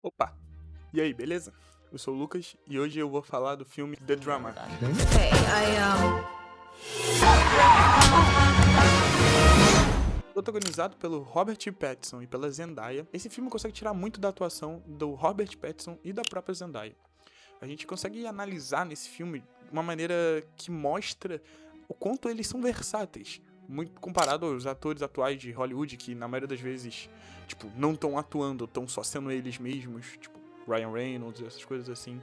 Opa! E aí, beleza? Eu sou o Lucas e hoje eu vou falar do filme The Drummer. Okay, Protagonizado pelo Robert Pattinson e pela Zendaya, esse filme consegue tirar muito da atuação do Robert Pattinson e da própria Zendaya. A gente consegue analisar nesse filme de uma maneira que mostra o quanto eles são versáteis. Muito comparado aos atores atuais de Hollywood, que na maioria das vezes, não estão atuando, estão só sendo eles mesmos, Ryan Reynolds, essas coisas assim.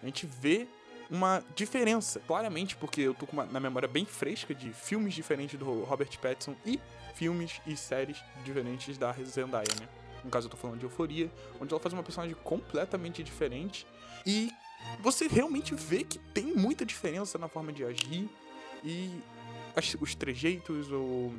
A gente vê uma diferença, claramente, porque eu tô na memória bem fresca de filmes diferentes do Robert Pattinson e filmes e séries diferentes da Zendaya, né? No caso, eu tô falando de Euphoria, onde ela faz uma personagem completamente diferente e você realmente vê que tem muita diferença na forma de agir e os trejeitos, ou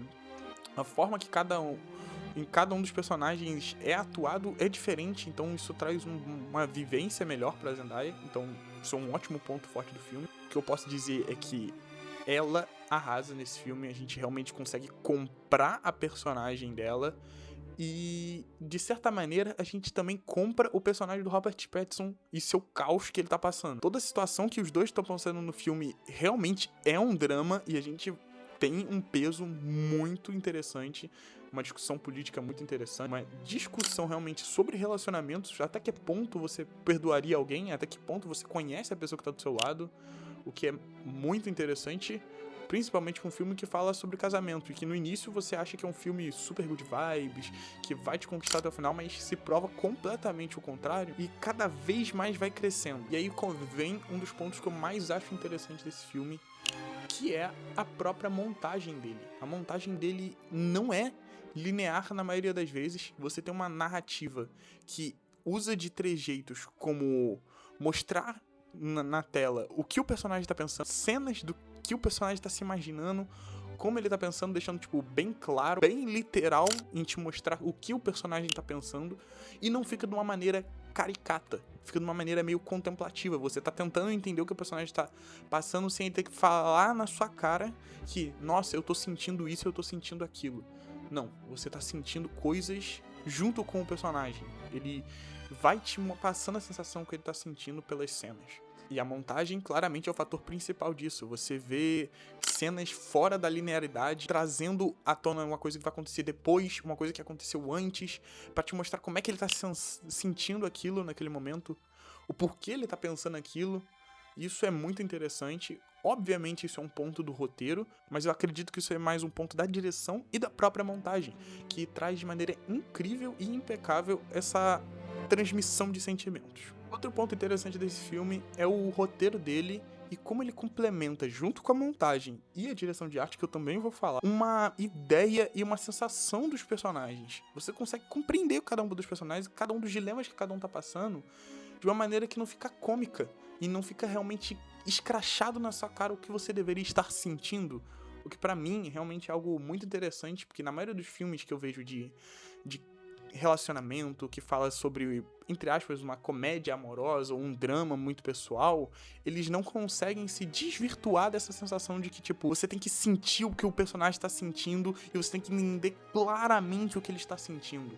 a forma que em cada um dos personagens é atuado é diferente, então isso traz uma vivência melhor pra Zendaya, então isso é um ótimo ponto forte do filme. O que eu posso dizer é que ela arrasa nesse filme, a gente realmente consegue comprar a personagem dela e, de certa maneira, a gente também compra o personagem do Robert Pattinson e seu caos que ele tá passando. Toda a situação que os dois estão passando no filme realmente é um drama e a gente tem um peso muito interessante, uma discussão política muito interessante, uma discussão realmente sobre relacionamentos, até que ponto você perdoaria alguém, até que ponto você conhece a pessoa que tá do seu lado, o que é muito interessante, principalmente com um filme que fala sobre casamento, e que no início você acha que é um filme super good vibes, que vai te conquistar até o final, mas se prova completamente o contrário, e cada vez mais vai crescendo. E aí vem um dos pontos que eu mais acho interessante desse filme, que é a própria montagem dele. A montagem dele não é linear na maioria das vezes. Você tem uma narrativa que usa de trejeitos como mostrar na tela o que o personagem tá pensando, cenas do que o personagem tá se imaginando, como ele tá pensando, deixando, bem claro, bem literal em te mostrar o que o personagem tá pensando, e não fica de uma maneira caricata, fica de uma maneira meio contemplativa. Você tá tentando entender o que o personagem tá passando sem ter que falar na sua cara que, nossa, eu tô sentindo isso, eu tô sentindo aquilo. Não, você tá sentindo coisas junto com o personagem. Ele vai te passando a sensação que ele tá sentindo pelas cenas. E a montagem claramente é o fator principal disso. Você vê cenas fora da linearidade, trazendo à tona uma coisa que vai acontecer depois, uma coisa que aconteceu antes, pra te mostrar como é que ele tá sentindo aquilo naquele momento, o porquê ele tá pensando aquilo. Isso é muito interessante. Obviamente isso é um ponto do roteiro, mas eu acredito que isso é mais um ponto da direção e da própria montagem, que traz de maneira incrível e impecável essa transmissão de sentimentos. Outro ponto interessante desse filme é o roteiro dele e como ele complementa, junto com a montagem e a direção de arte, que eu também vou falar, uma ideia e uma sensação dos personagens. Você consegue compreender cada um dos personagens, cada um dos dilemas que cada um tá passando, de uma maneira que não fica cômica e não fica realmente escrachado na sua cara o que você deveria estar sentindo. O que pra mim realmente é algo muito interessante, porque na maioria dos filmes que eu vejo de relacionamento, que fala sobre, entre aspas, uma comédia amorosa ou um drama muito pessoal, eles não conseguem se desvirtuar dessa sensação de que, você tem que sentir o que o personagem tá sentindo e você tem que entender claramente o que ele está sentindo.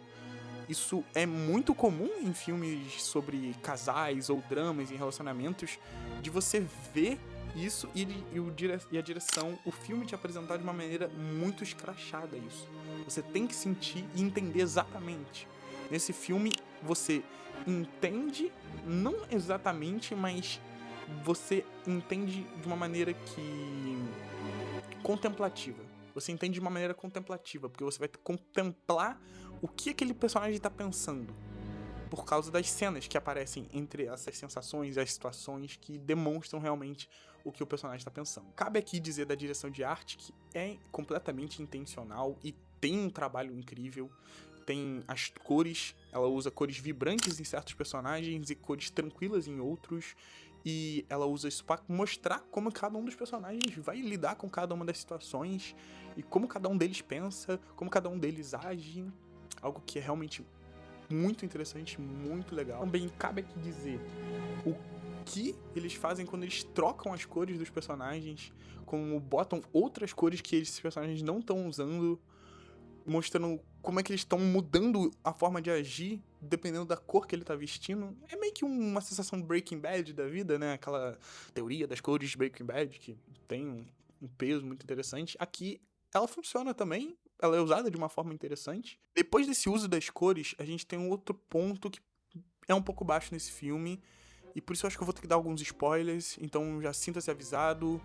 Isso é muito comum em filmes sobre casais ou dramas em relacionamentos, de você ver isso e a direção, o filme te apresentar de uma maneira muito escrachada isso. Você tem que sentir e entender exatamente. Nesse filme, você entende, não exatamente, mas você entende de uma maneira contemplativa. Você entende de uma maneira contemplativa, porque você vai contemplar o que aquele personagem tá pensando, por causa das cenas que aparecem entre essas sensações e as situações que demonstram realmente o que o personagem está pensando. Cabe aqui dizer da direção de arte que é completamente intencional e tem um trabalho incrível. Tem as cores, ela usa cores vibrantes em certos personagens e cores tranquilas em outros, e ela usa isso para mostrar como cada um dos personagens vai lidar com cada uma das situações e como cada um deles pensa, como cada um deles age, algo que é realmente muito interessante, muito legal. Também cabe aqui dizer o que eles fazem quando eles trocam as cores dos personagens, como botam outras cores que esses personagens não estão usando, mostrando como é que eles estão mudando a forma de agir dependendo da cor que ele tá vestindo. É meio que uma sensação Breaking Bad da vida, né? Aquela teoria das cores de Breaking Bad, que tem um peso muito interessante. Aqui, ela funciona também. Ela é usada de uma forma interessante. Depois desse uso das cores, a gente tem um outro ponto que é um pouco baixo nesse filme. E por isso eu acho que eu vou ter que dar alguns spoilers. Então já sinta-se avisado.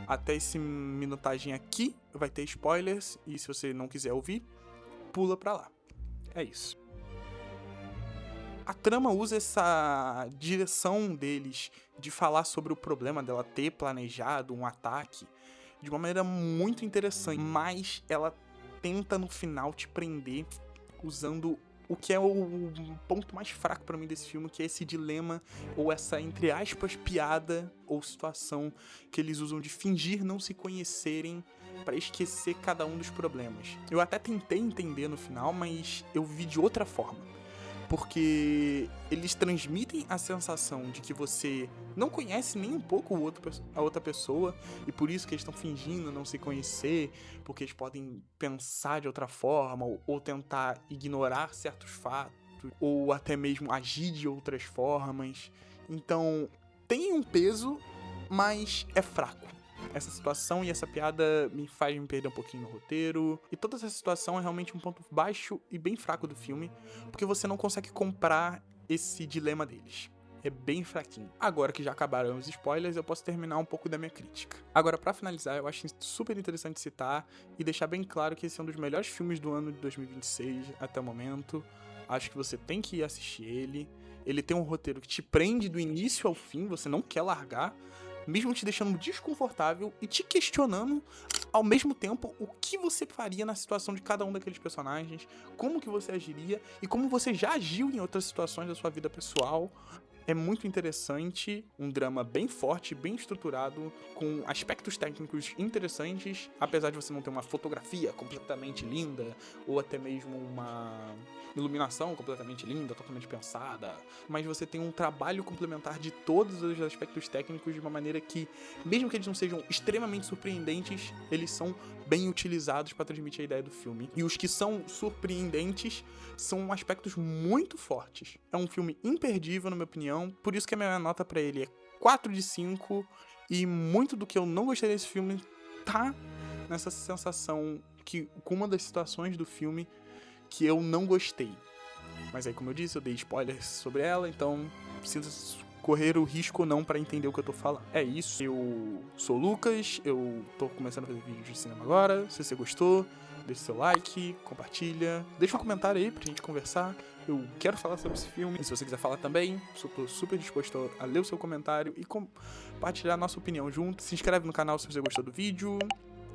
Até esse minutagem aqui vai ter spoilers. E se você não quiser ouvir, pula pra lá. É isso. A trama usa essa direção deles de falar sobre o problema dela ter planejado um ataque de uma maneira muito interessante, mas ela tenta no final te prender usando o que é o ponto mais fraco pra mim desse filme, que é esse dilema ou essa, entre aspas, piada ou situação que eles usam de fingir não se conhecerem pra esquecer cada um dos problemas. Eu até tentei entender no final, mas eu vi de outra forma. Porque eles transmitem a sensação de que você não conhece nem um pouco a outra pessoa, e por isso que eles estão fingindo não se conhecer, porque eles podem pensar de outra forma, ou tentar ignorar certos fatos, ou até mesmo agir de outras formas. Então, tem um peso, mas é fraco. Essa situação e essa piada me faz me perder um pouquinho no roteiro. E toda essa situação é realmente um ponto baixo e bem fraco do filme, porque você não consegue comprar esse dilema deles. É bem fraquinho. Agora que já acabaram os spoilers, eu posso terminar um pouco da minha crítica. Agora, pra finalizar, eu acho super interessante citar e deixar bem claro que esse é um dos melhores filmes do ano de 2026 até o momento. Acho que você tem que ir assistir ele. Ele tem um roteiro que te prende do início ao fim, você não quer largar, mesmo te deixando desconfortável e te questionando ao mesmo tempo o que você faria na situação de cada um daqueles personagens, como que você agiria e como você já agiu em outras situações da sua vida pessoal. É muito interessante, um drama bem forte, bem estruturado, com aspectos técnicos interessantes, apesar de você não ter uma fotografia completamente linda, ou até mesmo uma iluminação completamente linda, totalmente pensada, mas você tem um trabalho complementar de todos os aspectos técnicos de uma maneira que, mesmo que eles não sejam extremamente surpreendentes, eles são bem utilizados para transmitir a ideia do filme. E os que são surpreendentes são aspectos muito fortes. É um filme imperdível, na minha opinião, por isso que a minha nota para ele é 4 de 5, e muito do que eu não gostei desse filme tá nessa sensação que, com uma das situações do filme que eu não gostei. Mas aí, como eu disse, eu dei spoilers sobre ela, então precisa correr o risco ou não pra entender o que eu tô falando. É isso, eu sou o Lucas, eu tô começando a fazer vídeos de cinema agora. Se você gostou, deixa seu like, compartilha, deixa um comentário aí pra gente conversar. Eu quero falar sobre esse filme, e se você quiser falar também, tô super disposto a ler o seu comentário e compartilhar a nossa opinião junto. Se inscreve no canal se você gostou do vídeo,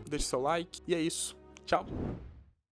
deixa seu like, e é isso. Tchau!